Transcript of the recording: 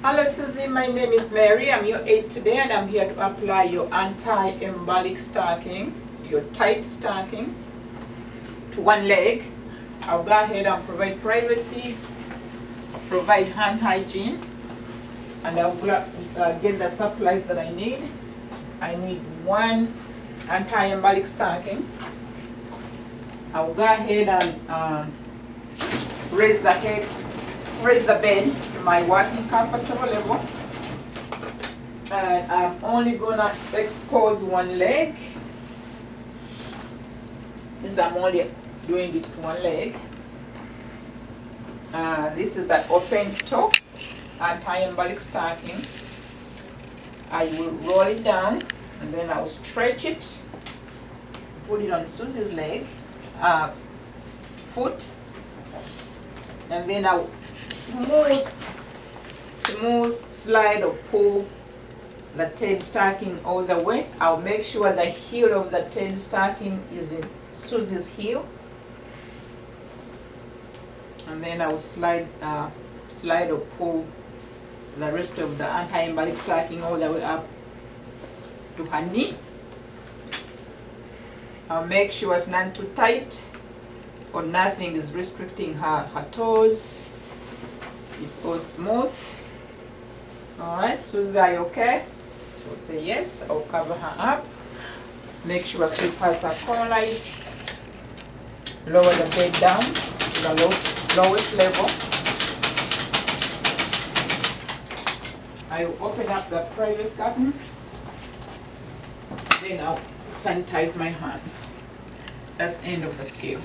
Hello Susie, my name is Mary. I'm your aide today and I'm here to apply your anti-embolic stocking, your tight stocking to one leg. I'll go ahead and provide privacy, provide hand hygiene, and I'll get the supplies that I need. I need one anti-embolic stocking. I'll go ahead and raise the bed to my working comfortable level. And I'm only gonna expose one leg, since I'm only doing it to one leg. This is an open toe anti-embolic stocking. I will roll it down and then I'll stretch it, put it on Susie's leg, foot, and then I'll smooth slide or pull the tail stocking all the way. I'll make sure the heel of the tail stocking is in Susie's heel, and then I'll slide or pull the rest of the anti-embolic stocking all the way up to her knee. I'll make sure it's not too tight or nothing is restricting her toes. It's all smooth. Alright, Susie, are you okay? She'll say yes. I'll cover her up. Make sure Susie has her collar light. Lower the bed down to the lowest level. I will open up the privacy curtain. Then I'll sanitize my hands. That's the end of the skill.